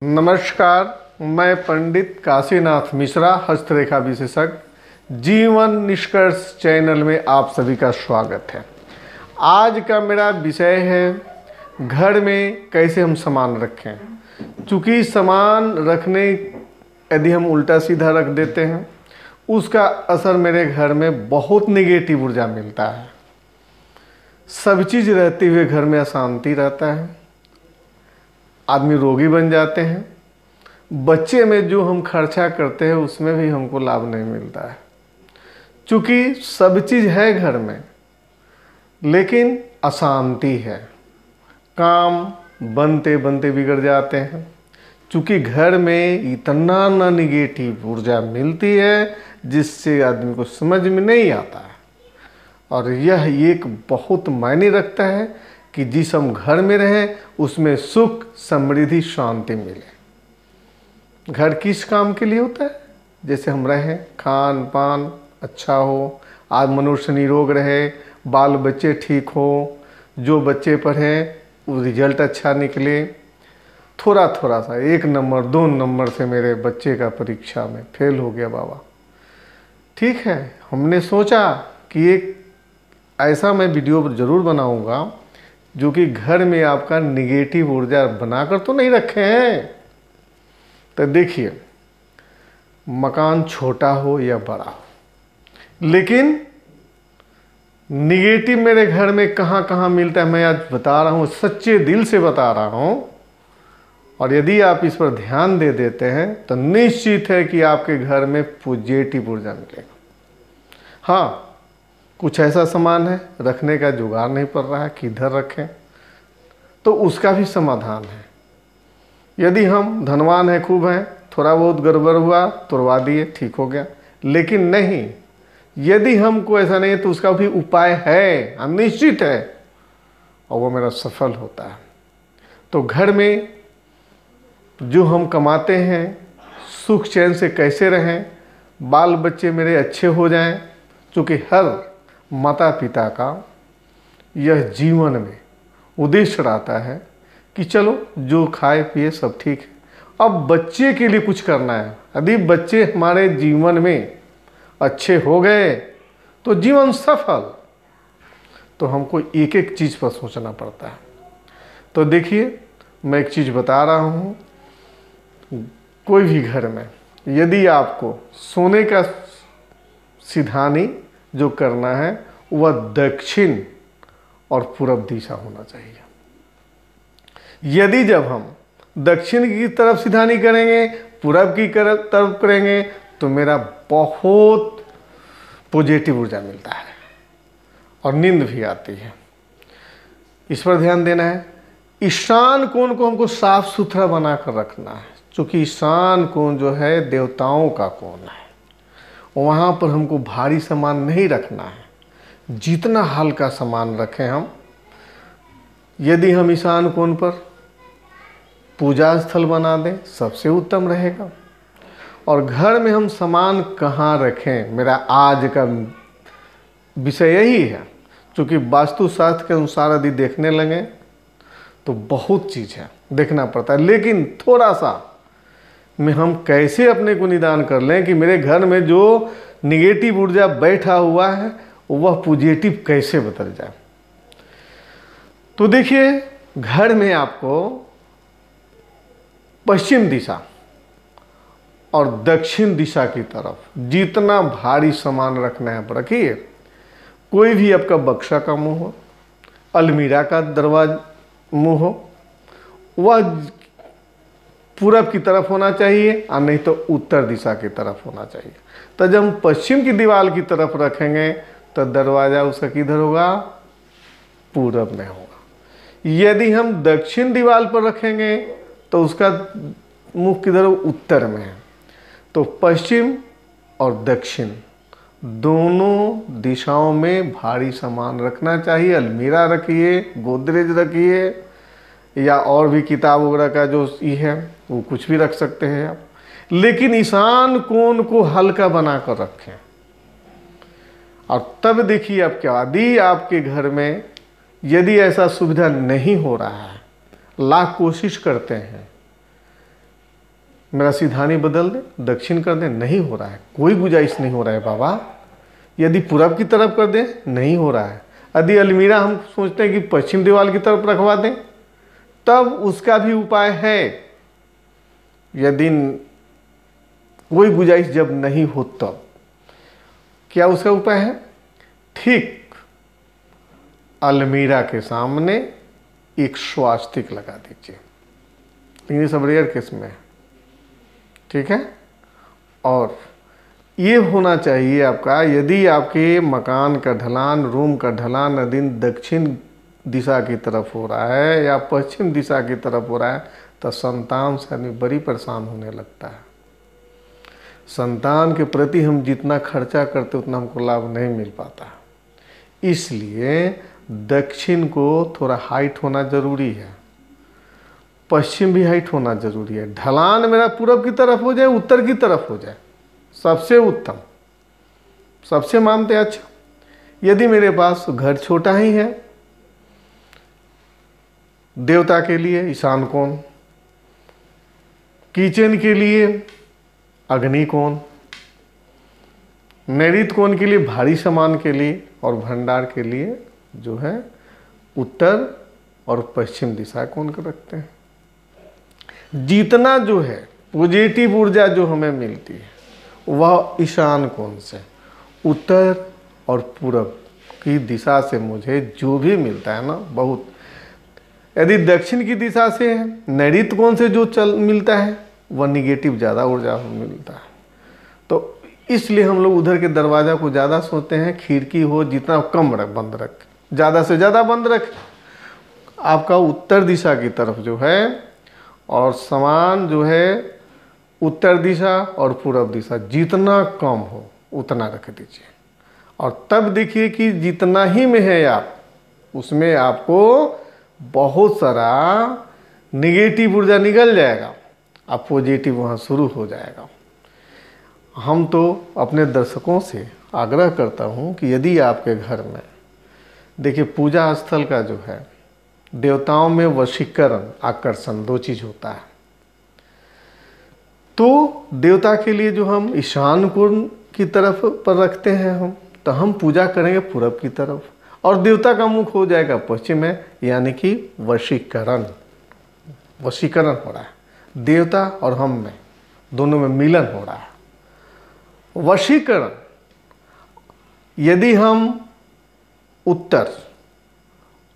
नमस्कार, मैं पंडित काशीनाथ मिश्रा, हस्तरेखा विशेषज्ञ, जीवन निष्कर्ष चैनल में आप सभी का स्वागत है। आज का मेरा विषय है घर में कैसे हम सामान रखें। चूँकि सामान रखने यदि हम उल्टा सीधा रख देते हैं उसका असर मेरे घर में बहुत नेगेटिव ऊर्जा मिलता है। सब चीज़ रहते हुए घर में अशांति रहता है, आदमी रोगी बन जाते हैं। बच्चे में जो हम खर्चा करते हैं उसमें भी हमको लाभ नहीं मिलता है। चूँकि सब चीज़ है घर में लेकिन अशांति है, काम बनते बनते बिगड़ जाते हैं। चूँकि घर में इतना न निगेटिव ऊर्जा मिलती है जिससे आदमी को समझ में नहीं आता है। और यह एक बहुत मायने रखता है कि जिस हम घर में रहें उसमें सुख, समृद्धि, शांति मिले। घर किस काम के लिए होता है? जैसे हम रहें, खान पान अच्छा हो, आज मनुष्य निरोग रहे, बाल बच्चे ठीक हो, जो बच्चे पढ़ें वो रिजल्ट अच्छा निकले। थोड़ा सा 1 नंबर 2 नंबर से मेरे बच्चे का परीक्षा में फेल हो गया बाबा, ठीक है। हमने सोचा कि एक ऐसा मैं वीडियो ज़रूर बनाऊंगा जो कि घर में आपका निगेटिव ऊर्जा बनाकर तो नहीं रखे हैं। तो देखिए, मकान छोटा हो या बड़ा हो, लेकिन निगेटिव मेरे घर में कहाँ कहाँ मिलता है मैं आज बता रहा हूँ, सच्चे दिल से बता रहा हूँ। और यदि आप इस पर ध्यान दे देते हैं तो निश्चित है कि आपके घर में पॉजिटिव ऊर्जा मिलेगा। हाँ, कुछ ऐसा सामान है रखने का जुगाड़ नहीं पड़ रहा है, किधर रखें, तो उसका भी समाधान है। यदि हम धनवान हैं, खूब हैं, थोड़ा बहुत गड़बड़ हुआ तोड़वा दिए, ठीक हो गया। लेकिन नहीं, यदि हमको ऐसा नहीं है तो उसका भी उपाय है, निश्चित है, और वो मेरा सफल होता है। तो घर में जो हम कमाते हैं सुख चैन से कैसे रहें, बाल बच्चे मेरे अच्छे हो जाएं। क्योंकि हर माता पिता का यह जीवन में उद्देश्य रहता है कि चलो जो खाए पिए सब ठीक है, अब बच्चे के लिए कुछ करना है। यदि बच्चे हमारे जीवन में अच्छे हो गए तो जीवन सफल। तो हमको एक एक चीज़ पर सोचना पड़ता है। तो देखिए, मैं एक चीज़ बता रहा हूँ, कोई भी घर में यदि आपको सोने का सिधानी जो करना है वह दक्षिण और पूरब दिशा होना चाहिए। यदि जब हम दक्षिण की तरफ सिधानी करेंगे, पूरब की तरफ करेंगे, तो मेरा बहुत पॉजिटिव ऊर्जा मिलता है और नींद भी आती है। इस पर ध्यान देना है। ईशान कोण को हमको साफ सुथरा बना कर रखना है। क्योंकि ईशान कोण जो है देवताओं का कोण है, वहाँ पर हमको भारी सामान नहीं रखना है। जितना हल्का सामान रखें हम, यदि हम ईशान कोण पर पूजा स्थल बना दें सबसे उत्तम रहेगा। और घर में हम सामान कहाँ रखें, मेरा आज का विषय यही है। क्योंकि वास्तुशास्त्र के अनुसार यदि देखने लगे तो बहुत चीज़ है, देखना पड़ता है। लेकिन थोड़ा सा में हम कैसे अपने को निदान कर लें कि मेरे घर में जो निगेटिव ऊर्जा बैठा हुआ है वह पॉजिटिव कैसे बदल जाए। तो देखिए, घर में आपको पश्चिम दिशा और दक्षिण दिशा की तरफ जितना भारी सामान रखना है रखिए। कोई भी आपका बक्सा का मुंह हो, अलमीरा का दरवाजा मुंह हो, वह पूरब की तरफ होना चाहिए और नहीं तो उत्तर दिशा की तरफ होना चाहिए। तो जब हम पश्चिम की दीवार की तरफ रखेंगे तो दरवाज़ा उसका किधर होगा? पूरब में होगा। यदि हम दक्षिण दीवार पर रखेंगे तो उसका मुख किधर? उत्तर में है। तो पश्चिम और दक्षिण दोनों दिशाओं में भारी सामान रखना चाहिए। अलमीरा रखिए, गोदरेज रखिए, या और भी किताब वगैरह का जो ये है वो कुछ भी रख सकते हैं आप। लेकिन ईशान कोण को हल्का बना कर रखें। और तब देखिए आप क्या, यदि आपके घर में यदि ऐसा सुविधा नहीं हो रहा है, लाख कोशिश करते हैं मेरा सीधानी बदल दे, दक्षिण कर दे, नहीं हो रहा है, कोई गुंजाइश नहीं हो रहा है बाबा। यदि पूरब की तरफ कर दें, नहीं हो रहा है। यदि अलमीरा हम सोचते हैं कि पश्चिम दीवार की तरफ रखवा दें, तब उसका भी उपाय है। यदि कोई गुंजाइश जब नहीं हो तब क्या उसका उपाय है? ठीक अलमीरा के सामने एक स्वास्तिक लगा दीजिए, लेकिन सब रेयर केस में है, ठीक है। और ये होना चाहिए आपका, यदि आपके मकान का ढलान, रूम का ढलान यदि दक्षिण दिशा की तरफ हो रहा है या पश्चिम दिशा की तरफ हो रहा है, तो संतान से आदमी बड़ी परेशान होने लगता है। संतान के प्रति हम जितना खर्चा करते उतना हमको लाभ नहीं मिल पाता। इसलिए दक्षिण को थोड़ा हाइट होना जरूरी है, पश्चिम भी हाइट होना जरूरी है। ढलान मेरा पूरब की तरफ हो जाए, उत्तर की तरफ हो जाए, सबसे उत्तम, सबसे मानते हैं अच्छा। यदि मेरे पास घर छोटा ही है, देवता के लिए ईशान कोण, किचन के लिए अग्नि कोण, नैऋत्य कोण के लिए भारी सामान के लिए, और भंडार के लिए जो है उत्तर और पश्चिम दिशा कोण को रखते हैं। जितना जो है पॉजिटिव ऊर्जा जो हमें मिलती है वह ईशान कोण से, उत्तर और पूरब की दिशा से मुझे जो भी मिलता है ना, बहुत। यदि दक्षिण की दिशा से है, नैऋत्य कोण से जो मिलता है वह निगेटिव ज़्यादा ऊर्जा मिलता है। तो इसलिए हम लोग उधर के दरवाज़ा को ज़्यादा सोचते हैं, खिड़की हो जितना कम बंद रख, ज़्यादा से ज़्यादा बंद रख। आपका उत्तर दिशा की तरफ जो है, और सामान जो है उत्तर दिशा और पूरब दिशा जितना कम हो उतना रख दीजिए। और तब देखिए कि जितना ही में है आप, उसमें आपको बहुत सारा निगेटिव ऊर्जा निकल जाएगा, अब पॉजिटिव वहाँ शुरू हो जाएगा। हम तो अपने दर्शकों से आग्रह करता हूँ कि यदि आपके घर में, देखिए पूजा स्थल का जो है, देवताओं में वशीकरण, आकर्षण, दो चीज़ होता है। तो देवता के लिए जो हम ईशान कोण की तरफ पर रखते हैं हम, तो हम पूजा करेंगे पूरब की तरफ, और देवता का मुख हो जाएगा पश्चिम में, यानी कि वशीकरण, वशीकरण हो रहा है। देवता और हम में, दोनों में मिलन हो रहा है। वशीकरण यदि हम उत्तर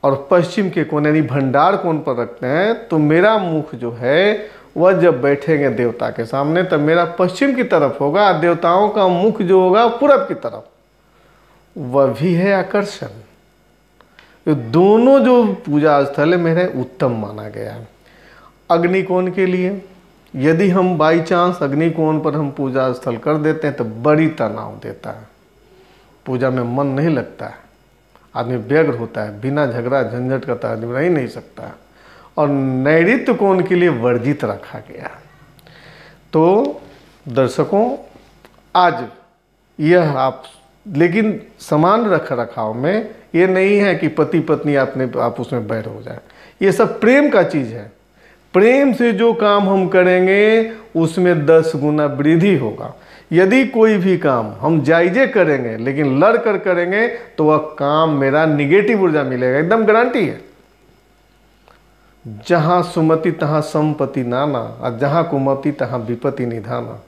और पश्चिम के कोण यानी भंडार कोण पर रखते हैं, तो मेरा मुख जो है वह जब बैठेंगे देवता के सामने तब मेरा पश्चिम की तरफ होगा, देवताओं का मुख जो होगा पूरब की तरफ। वह भी है आकर्षण। ये दोनों जो पूजा स्थल है मेरे उत्तम माना गया है। अग्निकोण के लिए यदि हम बाई चांस अग्निकोण पर हम पूजा स्थल कर देते हैं तो बड़ी तनाव देता है, पूजा में मन नहीं लगता है, आदमी व्यग्र होता है, बिना झगड़ा झंझट का आदमी रह ही नहीं सकता है। और नैऋत्य कोण के लिए वर्जित रखा गया। तो दर्शकों, आज यह आप, लेकिन समान रख रखाव में ये नहीं है कि पति पत्नी आप उसमें बैर हो जाए। ये सब प्रेम का चीज़ है। प्रेम से जो काम हम करेंगे उसमें 10 गुना वृद्धि होगा। यदि कोई भी काम हम जायजे करेंगे लेकिन लड़ कर करेंगे तो वह काम मेरा निगेटिव ऊर्जा मिलेगा, एकदम गारंटी है। जहाँ सुमति तहाँ संपत्ति नाना, और जहाँ कुमति तहाँ विपत्ति निधाना।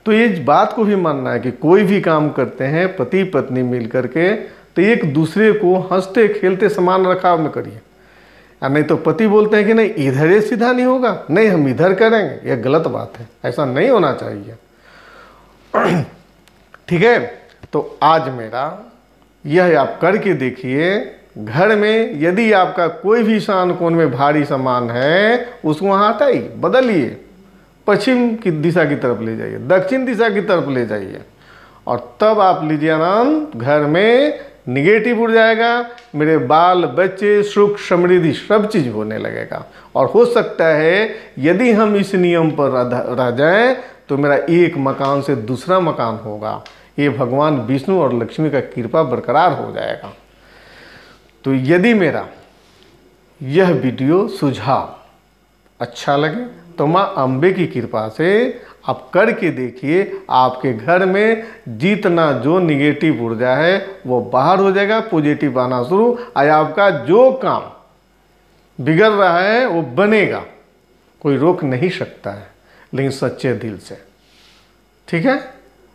तो ये बात को भी मानना है कि कोई भी काम करते हैं पति पत्नी मिल करके, तो एक दूसरे को हंसते खेलते समान रखाव में करिए। नहीं तो पति बोलते हैं कि नहीं इधर ये सीधा नहीं होगा, नहीं हम इधर करेंगे, यह गलत बात है, ऐसा नहीं होना चाहिए। ठीक है, तो आज मेरा यह आप करके देखिए। घर में यदि आपका कोई भी ईशान कोण में भारी सामान है उसको वहाँ हटाइए, बदलिए, पश्चिम की दिशा की तरफ ले जाइए, दक्षिण दिशा की तरफ ले जाइए, और तब आप लीजिए आनंद। घर में निगेटिव उड़ जाएगा, मेरे बाल बच्चे सुख समृद्धि सब चीज़ होने लगेगा। और हो सकता है यदि हम इस नियम पर रह जाएं तो मेरा एक मकान से दूसरा मकान होगा। ये भगवान विष्णु और लक्ष्मी का कृपा बरकरार हो जाएगा। तो यदि मेरा यह वीडियो सुझाव अच्छा लगे तो माँ अम्बे की कृपा से आप करके देखिए, आपके घर में जितना जो निगेटिव ऊर्जा है वो बाहर हो जाएगा, पॉजिटिव आना शुरू, और आपका जो काम बिगड़ रहा है वो बनेगा। कोई रोक नहीं सकता है, लेकिन सच्चे दिल से, ठीक है।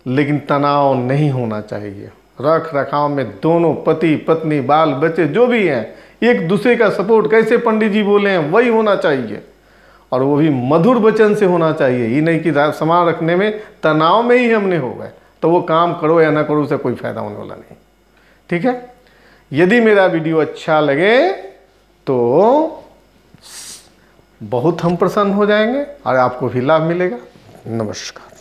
लेकिन तनाव नहीं होना चाहिए। रख रखाव में दोनों पति पत्नी बाल बच्चे जो भी हैं एक दूसरे का सपोर्ट, कैसे पंडित जी बोले हैं वही होना चाहिए, और वो भी मधुर वचन से होना चाहिए। ये नहीं कि सामान रखने में तनाव में ही हमने हो गए तो वो काम करो या ना करो उससे कोई फायदा होने वाला नहीं, ठीक है। यदि मेरा वीडियो अच्छा लगे तो बहुत हम प्रसन्न हो जाएंगे और आपको भी लाभ मिलेगा। नमस्कार।